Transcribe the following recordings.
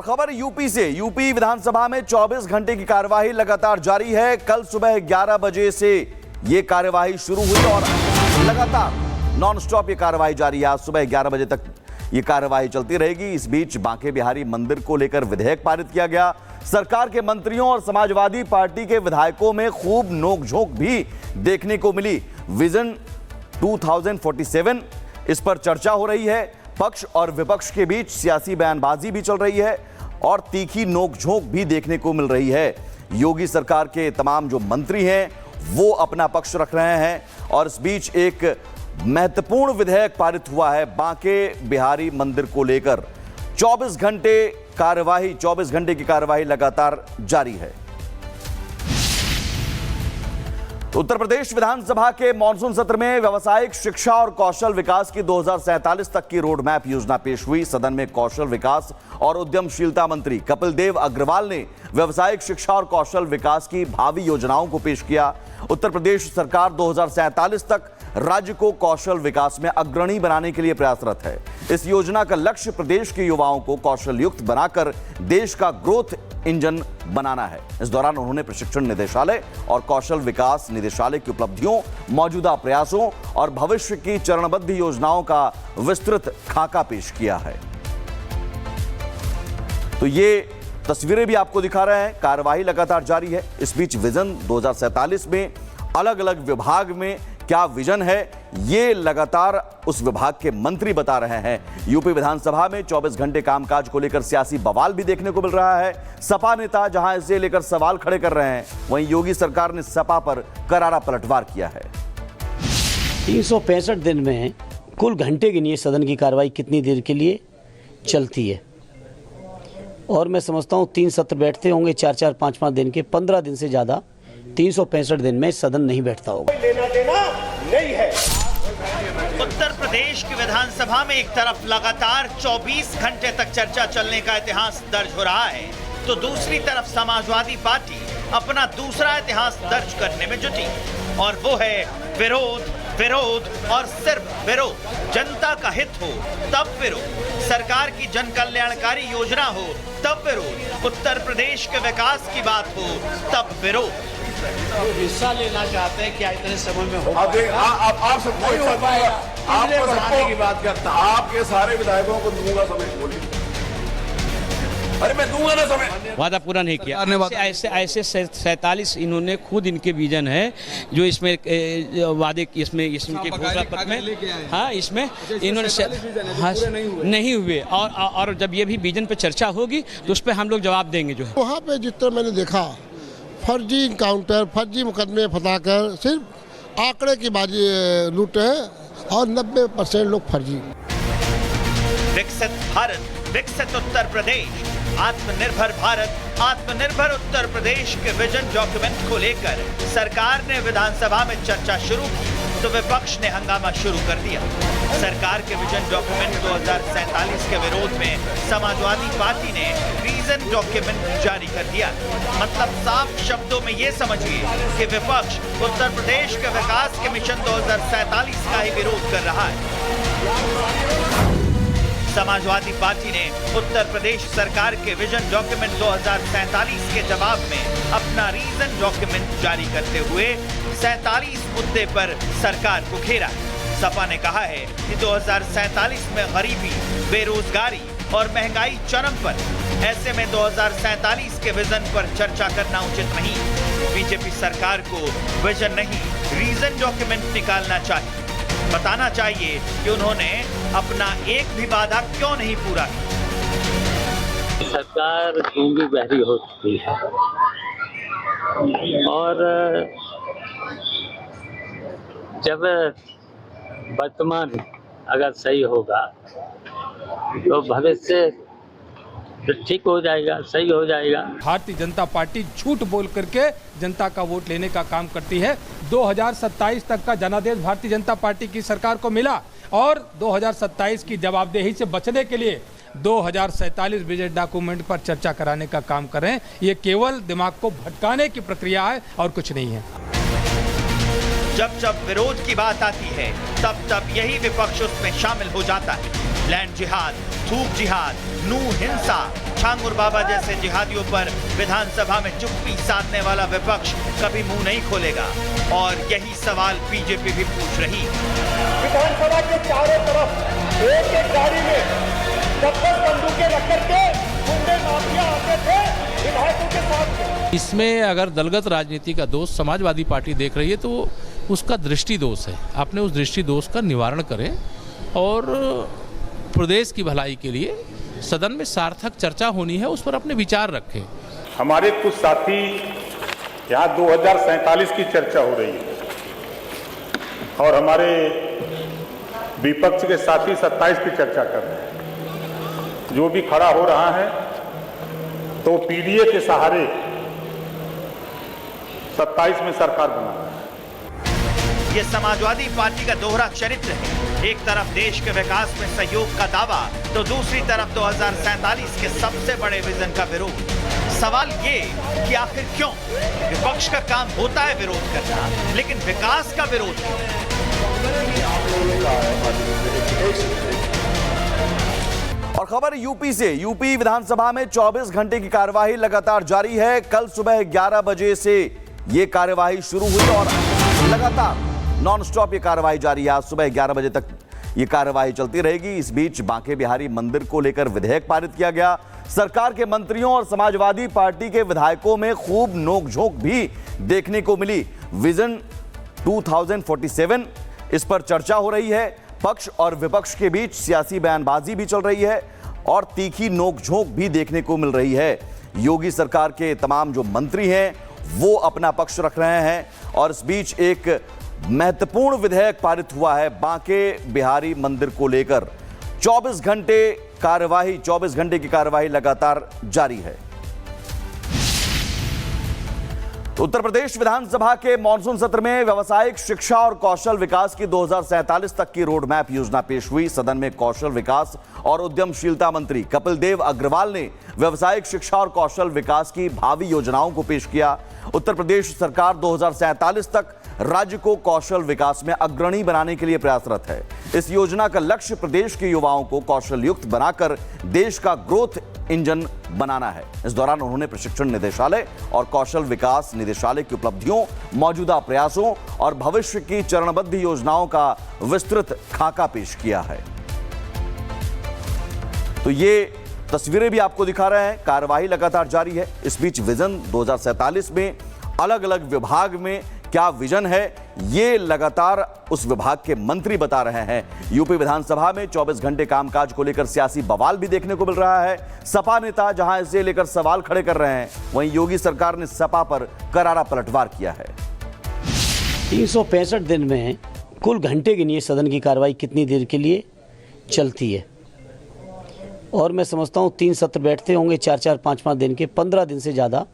खबर यूपी से। यूपी विधानसभा में 24 घंटे की कार्यवाही लगातार जारी है। कल सुबह 11 बजे से ये कार्यवाही शुरू हुई और लगातार नॉन स्टॉप ये कार्यवाही जारी है। आज सुबह 11 बजे तक ये कार्यवाही चलती रहेगी। इस बीच बांके बिहारी मंदिर को लेकर विधेयक पारित किया गया। सरकार के मंत्रियों और समाजवादी पार्टी के विधायकों में खूब नोकझोंक भी देखने को मिली। विजन 2047 इस पर चर्चा हो रही है। पक्ष और विपक्ष के बीच सियासी बयानबाजी भी चल रही है और तीखी नोकझोंक भी देखने को मिल रही है। योगी सरकार के तमाम जो मंत्री हैं वो अपना पक्ष रख रहे हैं और इस बीच एक महत्वपूर्ण विधेयक पारित हुआ है बांके बिहारी मंदिर को लेकर। 24 घंटे की कार्यवाही लगातार जारी है। उत्तर प्रदेश विधानसभा के मॉनसून सत्र में व्यावसायिक शिक्षा और कौशल विकास की 2047 तक की रोड मैप योजना पेश हुई। सदन में कौशल विकास और उद्यमशीलता मंत्री कपिल देव अग्रवाल ने व्यावसायिक शिक्षा और कौशल विकास की भावी योजनाओं को पेश किया। उत्तर प्रदेश सरकार 2047 तक राज्य को कौशल विकास में अग्रणी बनाने के लिए प्रयासरत है। इस योजना का लक्ष्य प्रदेश के युवाओं को कौशल युक्त बनाकर देश का ग्रोथ इंजन बनाना है। इस दौरान उन्होंने प्रशिक्षण निदेशालय और कौशल विकास निदेशालय की उपलब्धियों, मौजूदा प्रयासों और भविष्य की चरणबद्ध योजनाओं का विस्तृत खाका पेश किया है। तो ये तस्वीरें भी आपको दिखा रहे हैं। कार्यवाही लगातार जारी है। इस बीच विजन 2047 में अलग अलग विभाग में क्या विजन है ये लगातार उस विभाग के मंत्री बता रहे हैं। यूपी विधानसभा में 24 घंटे कामकाज को लेकर सियासी बवाल भी देखने को मिल रहा है। सपा नेता जहां इसे लेकर सवाल खड़े कर रहे हैं, वहीं योगी सरकार ने सपा पर करारा पलटवार किया है। 365 दिन में कुल घंटे गिनिए सदन की कार्रवाई कितनी देर के लिए चलती है। और मैं समझता हूँ 3 सत्र बैठते होंगे 4-4, 5-5 दिन के। 15 दिन से ज़्यादा 365 दिन में सदन नहीं बैठता होगा। लेना देना नहीं है। उत्तर प्रदेश की विधानसभा में एक तरफ लगातार 24 घंटे तक चर्चा चलने का इतिहास दर्ज हो रहा है, तो दूसरी तरफ समाजवादी पार्टी अपना दूसरा इतिहास दर्ज करने में जुटी और वो है विरोध, विरोध और सिर्फ विरोध। जनता का हित हो तब विरोध, सरकार की जन कल्याणकारी योजना हो तब विरोध, उत्तर प्रदेश के विकास की बात हो तब विरोध। हिस्सा लेना चाहते हैं क्या इतने समय में हो? आप सबको नहीं हो पाएगा। आपको सबको की बात करता, आपके सारे विधायकों को दूंगा समय। बोलिए, अरे मैं दूंगा ना समय। वादा पूरा नहीं किया। ऐसे 47 इन्होंने खुद इनके विजन है जो इसमें वादे इसमें घोषणा पत्र में हाँ इसमें इन्होंने नहीं हुए और जब ये भी विजन पे चर्चा होगी तो उस पर हम लोग जवाब देंगे। जो है वहाँ पे जितना मैंने देखा फर्जी इनकाउंटर, फर्जी मुकदमे फंसाकर सिर्फ आंकड़े की बाजी लूटे हैं और 90% लोग फर्जी। विकसित भारत, विकसित उत्तर प्रदेश, आत्मनिर्भर भारत, आत्मनिर्भर उत्तर प्रदेश के विजन डॉक्यूमेंट को लेकर सरकार ने विधानसभा में चर्चा शुरू की तो विपक्ष ने हंगामा शुरू कर दिया। सरकार के विजन डॉक्यूमेंट 2047 के विरोध में समाजवादी पार्टी ने रीजन डॉक्यूमेंट जारी कर दिया। मतलब साफ शब्दों में ये समझिए कि विपक्ष उत्तर प्रदेश के विकास के मिशन 2047 का ही विरोध कर रहा है। समाजवादी पार्टी ने उत्तर प्रदेश सरकार के विजन डॉक्यूमेंट 2047 के जवाब में अपना रीजन डॉक्यूमेंट जारी करते हुए 47 मुद्दे पर सरकार को घेरा। सपा ने कहा है कि 2047 में गरीबी, बेरोजगारी और महंगाई चरम पर, ऐसे में 2047 के विजन पर चर्चा करना उचित नहीं। बीजेपी सरकार को विजन नहीं रीजन डॉक्यूमेंट निकालना चाहिए। बताना चाहिए कि उन्होंने अपना एक भी वादा क्यों नहीं पूरा किया। सरकार गूंगी बहरी हो चुकी है और जब वर्तमान अगर सही होगा तो भविष्य तो ठीक हो जाएगा, सही हो जाएगा। भारतीय जनता पार्टी झूठ बोल करके जनता का वोट लेने का काम करती है। 2027 तक का जनादेश भारतीय जनता पार्टी की सरकार को मिला और 2027 की जवाबदेही से बचने के लिए 2047 विजन डॉक्यूमेंट पर चर्चा कराने का काम करें। ये केवल दिमाग को भटकाने की प्रक्रिया है और कुछ नहीं है। जब जब विरोध की बात आती है तब तब यही विपक्ष उसमें शामिल हो जाता है। लैंड जिहाद, थूक जिहाद, नू हिंसा, छांगुर बाबा जैसे जिहादियों पर विधानसभा में चुप्पी साधने वाला विपक्ष कभी मुंह नहीं खोलेगा और यही सवाल बीजेपी भी पूछ रही। विधानसभा के चारों तरफ एक गाड़ी में 10 बंदूकें रख करके गुंडे माफिया आते थे विधायकों के साथ। इसमें अगर दलगत राजनीति का दोष समाजवादी पार्टी देख रही है तो उसका दृष्टि दोष है। आपने उस दृष्टि दोष का निवारण करें और प्रदेश की भलाई के लिए सदन में सार्थक चर्चा होनी है, उस पर अपने विचार रखें। हमारे कुछ साथी यहाँ 2047 की चर्चा हो रही है और हमारे विपक्ष के साथी 27 की चर्चा कर रहे हैं। जो भी खड़ा हो रहा है तो पीडीए के सहारे 27 में सरकार बना रहा है। ये समाजवादी पार्टी का दोहरा चरित्र है। एक तरफ देश के विकास में सहयोग का दावा तो दूसरी तरफ 2047 के सबसे बड़े विजन का विरोध। सवाल ये कि आखिर क्यों? विपक्ष का काम होता है विरोध करना, लेकिन विकास का विरोध क्यों? और खबर यूपी से। यूपी विधानसभा में 24 घंटे की कार्यवाही लगातार जारी है। कल सुबह 11 बजे से ये कार्यवाही शुरू हुई और लगातार नॉन स्टॉप ये कार्यवाही जारी है। आज सुबह 11 बजे तक ये कार्यवाही चलती रहेगी। इस बीच बांके बिहारी मंदिर को लेकर विधेयक पारित किया गया। सरकार के मंत्रियों और समाजवादी पार्टी के विधायकों में खूब नोकझोंक भी देखने को मिली। विजन 2047 इस पर चर्चा हो रही है। पक्ष और विपक्ष के बीच सियासी बयानबाजी भी चल रही है और तीखी नोकझोंक भी देखने को मिल रही है। योगी सरकार के तमाम जो मंत्री हैं वो अपना पक्ष रख रहे हैं और इस बीच एक महत्वपूर्ण विधेयक पारित हुआ है बांके बिहारी मंदिर को लेकर। 24 घंटे की कार्यवाही लगातार जारी है। उत्तर प्रदेश विधानसभा के मॉनसून सत्र में व्यावसायिक शिक्षा और कौशल विकास की 2047 तक की रोड मैप योजना पेश हुई। सदन में कौशल विकास और उद्यमशीलता मंत्री कपिल देव अग्रवाल ने व्यावसायिक शिक्षा और कौशल विकास की भावी योजनाओं को पेश किया। उत्तर प्रदेश सरकार 2047 तक राज्य को कौशल विकास में अग्रणी बनाने के लिए प्रयासरत है। इस योजना का लक्ष्य प्रदेश के युवाओं को कौशल युक्त बनाकर देश का ग्रोथ इंजन बनाना है। इस दौरान उन्होंने प्रशिक्षण निदेशालय और कौशल विकास निदेशालय की उपलब्धियों, मौजूदा प्रयासों और भविष्य की चरणबद्ध योजनाओं का विस्तृत खाका पेश किया है। तो ये तस्वीरें भी आपको दिखा रहे हैं। कार्यवाही लगातार जारी है। इस बीच विजन 2047 में अलग अलग विभाग में क्या विजन है ये लगातार उस विभाग के मंत्री बता रहे हैं। यूपी विधानसभा में 24 घंटे कामकाज को लेकर सियासी बवाल भी देखने को मिल रहा है। सपा नेता जहां इसे लेकर सवाल खड़े कर रहे हैं, वहीं योगी सरकार ने सपा पर करारा पलटवार किया है। 365 दिन में कुल घंटे गिनिए सदन की कार्रवाई कितनी देर के लिए चलती है। और मैं समझता हूँ 3 सत्र बैठते होंगे 4-4, 5-5 दिन के। 15 दिन से ज़्यादा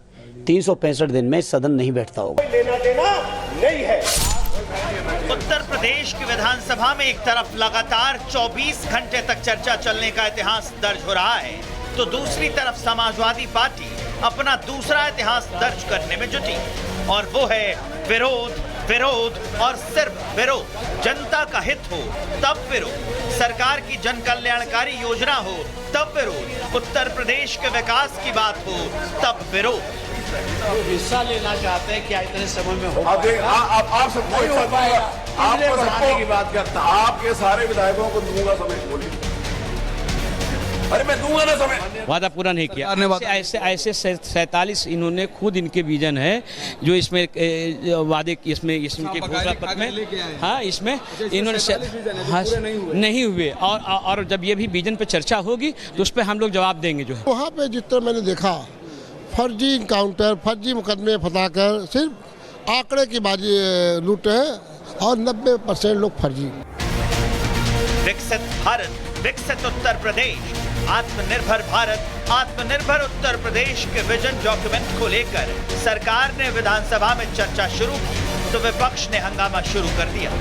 365 दिन में सदन नहीं बैठता होगा। लेना देना नहीं है। उत्तर प्रदेश की विधानसभा में एक तरफ लगातार 24 घंटे तक चर्चा चलने का इतिहास दर्ज हो रहा है तो दूसरी तरफ समाजवादी पार्टी अपना दूसरा इतिहास दर्ज करने में जुटी और वो है विरोध, विरोध और सिर्फ विरोध। जनता का हित हो तब विरोध, सरकार की जन कल्याणकारी योजना हो तब विरोध, उत्तर प्रदेश के विकास की बात हो तब विरोध। हिस्सा लेना चाहते हैं क्या इतने समय में हो आप सबको आपको सबको की बात करता हूं। आपके सारे विधायकों को दूंगा समय। बोलिए, अरे मैं दूंगा ना समय। वादा पूरा नहीं किया। ऐसे 47 इन्होंने खुद इनके विजन है जो इसमें वादे इसमें घोषणा पत्र में, हाँ इसमें इन्होंने नहीं हुए और जब ये भी विजन पे चर्चा होगी तो उस पर हम लोग जवाब देंगे। जो है वहाँ पे जितना मैंने देखा फर्जी इनकाउंटर, फर्जी मुकदमे फंसाकर सिर्फ आंकड़े की बाजी लूटे हैं और 90% लोग फर्जी। विकसित भारत, विकसित उत्तर प्रदेश, आत्मनिर्भर भारत, आत्मनिर्भर उत्तर प्रदेश के विजन डॉक्यूमेंट को लेकर सरकार ने विधानसभा में चर्चा शुरू की तो विपक्ष ने हंगामा शुरू कर दिया।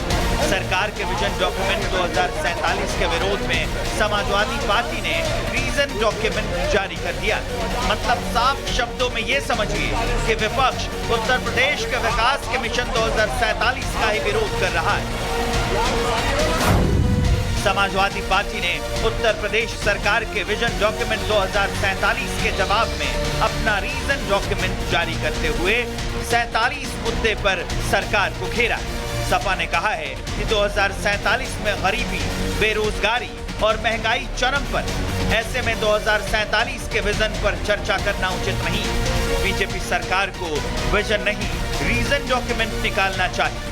सरकार के विजन डॉक्यूमेंट 2047 के विरोध में समाजवादी पार्टी ने रीजन डॉक्यूमेंट जारी कर दिया। मतलब साफ शब्दों में ये समझिए कि विपक्ष उत्तर प्रदेश के विकास के मिशन 2047 का ही विरोध कर रहा है। समाजवादी पार्टी ने उत्तर प्रदेश सरकार के विजन डॉक्यूमेंट 2047 के जवाब में अपना रीजन डॉक्यूमेंट जारी करते हुए 47 मुद्दे पर सरकार को घेरा। सपा ने कहा है कि 2047 में गरीबी, बेरोजगारी और महंगाई चरम पर, ऐसे में 2047 के विजन पर चर्चा करना उचित नहीं। बीजेपी सरकार को विजन नहीं, रीजन डॉक्यूमेंट निकालना चाहिए।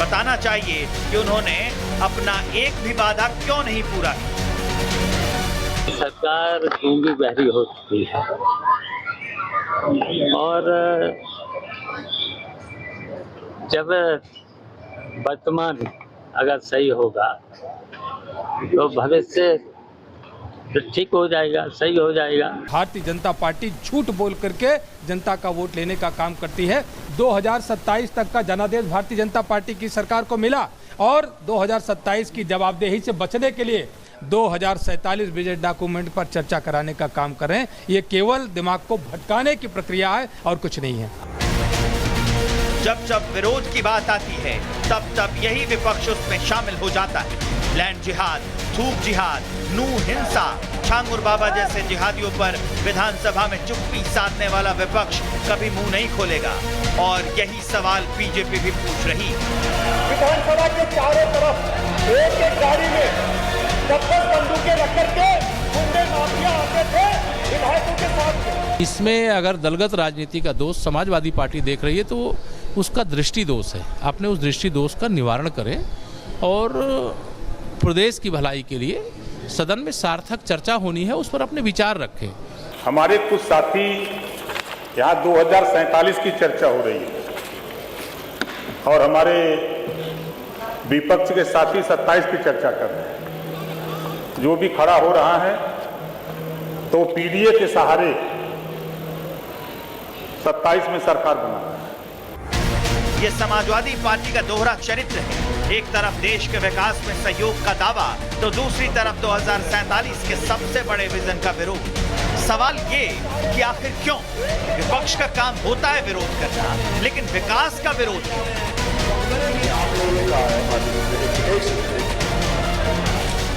बताना चाहिए कि उन्होंने अपना एक भी वादा क्यों नहीं पूरा किया। सरकार गूंगी बहरी हो चुकी है और जब वर्तमान अगर सही होगा तो भविष्य तो ठीक हो जाएगा, सही हो जाएगा। भारतीय जनता पार्टी झूठ बोल करके जनता का वोट लेने का काम करती है। 2027 तक का जनादेश भारतीय जनता पार्टी की सरकार को मिला और 2027 की जवाबदेही से बचने के लिए 2047 बजट डॉक्यूमेंट पर चर्चा कराने का काम कर रहे हैं। ये केवल दिमाग को भटकाने की प्रक्रिया है और कुछ नहीं है। जब जब विरोध की बात आती है तब तब यही विपक्ष उसमें शामिल हो जाता है। लैंड जिहाद, थूक जिहाद, नू हिंसा, छांगुर बाबा जैसे जिहादियों पर विधानसभा में चुप्पी साधने वाला विपक्ष कभी मुंह नहीं खोलेगा और यही सवाल बीजेपी भी पूछ रही। विधानसभा के चारों तरफ एक एक गाड़ी में 10 बंदूकें रख करके गुंडे माफिया आते थे विधायकों के साथ। इसमें अगर दलगत राजनीति का दोष समाजवादी पार्टी देख रही है तो उसका दृष्टि दोष है। अपने उस दृष्टि दोष का निवारण करें और प्रदेश की भलाई के लिए सदन में सार्थक चर्चा होनी है, उस पर अपने विचार रखें। हमारे कुछ साथी यहाँ 2047 की चर्चा हो रही है और हमारे विपक्ष के साथी 27 की चर्चा कर रहे हैं। जो भी खड़ा हो रहा है तो पीडीए के सहारे 27 में सरकार बना है। ये समाजवादी पार्टी का दोहरा चरित्र है। एक तरफ देश के विकास में सहयोग का दावा तो दूसरी तरफ 2047 के सबसे बड़े विजन का विरोध। सवाल ये कि आखिर क्यों? विपक्ष का काम होता है विरोध करना, लेकिन विकास का विरोध क्यों?